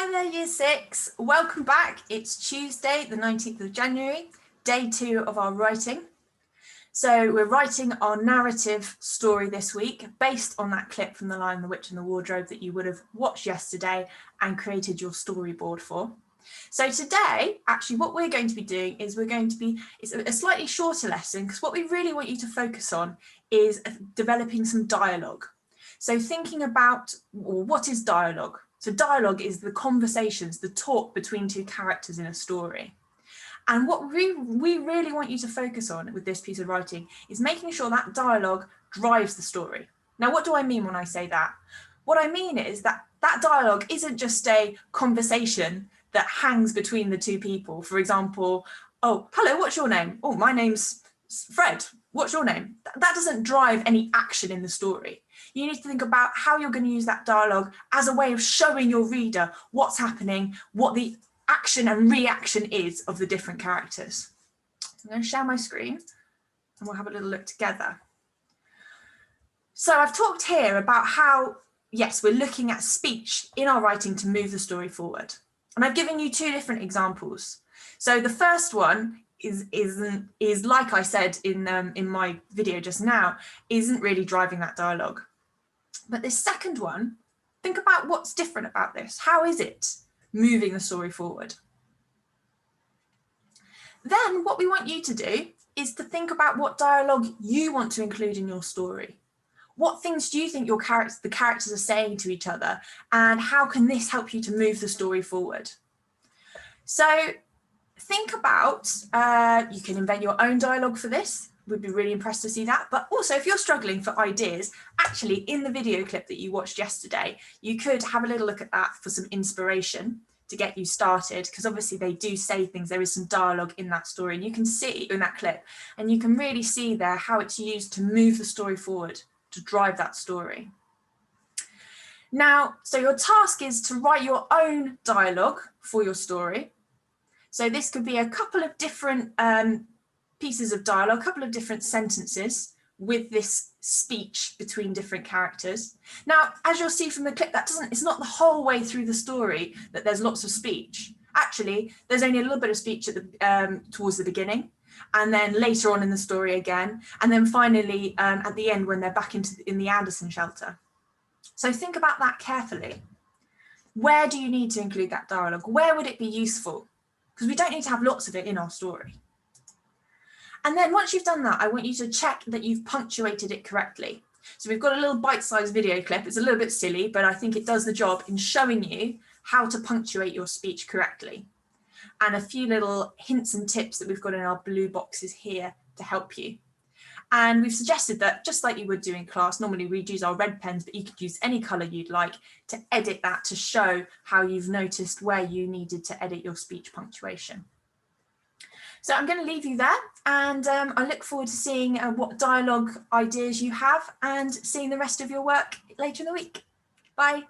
Hi there, Year 6. Welcome back. It's Tuesday, the 19th of January, day 2 of our writing. So we're writing our narrative story this week based on that clip from The Lion, the Witch and the Wardrobe that you would have watched yesterday and created your storyboard for. So today, actually, what we're going to be doing is it's a slightly shorter lesson because what we really want you to focus on is developing some dialogue. So thinking about what is dialogue? So dialogue is the conversations, the talk between two characters in a story. And what we really want you to focus on with this piece of writing is making sure that dialogue drives the story. Now, what do I mean when I say that? What I mean is that that dialogue isn't just a conversation that hangs between the two people. For example, oh, hello, what's your name? Oh, my name's Fred. What's your name? That doesn't drive any action in the story. You need to think about how you're going to use that dialogue as a way of showing your reader what's happening, what the action and reaction is of the different characters. I'm going to share my screen and we'll have a little look together. So I've talked here about how, yes, we're looking at speech in our writing to move the story forward. And I've given you 2 different examples. So the first one is like I said in my video just now, isn't really driving that dialogue. But this second one, think about what's different about this. How is it moving the story forward? Then what we want you to do is to think about what dialogue you want to include in your story. What things do you think the characters are saying to each other, and how can this help you to move the story forward? So think about, you can invent your own dialogue for this. We'd be really impressed to see that. But also, if you're struggling for ideas, actually in the video clip that you watched yesterday, you could have a little look at that for some inspiration to get you started, because obviously they do say things. There is some dialogue in that story, and you can see in that clip, and you can really see there how it's used to move the story forward, to drive that story. Now, so your task is to write your own dialogue for your story. So this could be a couple of different pieces of dialogue, a couple of different sentences with this speech between different characters. Now, as you'll see from the clip, it's not the whole way through the story that there's lots of speech. Actually, there's only a little bit of speech at towards the beginning, and then later on in the story again, and then finally at the end when they're back in the Anderson shelter. So think about that carefully. Where do you need to include that dialogue? Where would it be useful? Because we don't need to have lots of it in our story. And then once you've done that, I want you to check that you've punctuated it correctly. So we've got a little bite-sized video clip. It's a little bit silly, but I think it does the job in showing you how to punctuate your speech correctly. And a few little hints and tips that we've got in our blue boxes here to help you. And we've suggested that, just like you would do in class, normally we'd use our red pens, but you could use any colour you'd like to edit that to show how you've noticed where you needed to edit your speech punctuation. So I'm going to leave you there, and I look forward to seeing what dialogue ideas you have and seeing the rest of your work later in the week. Bye.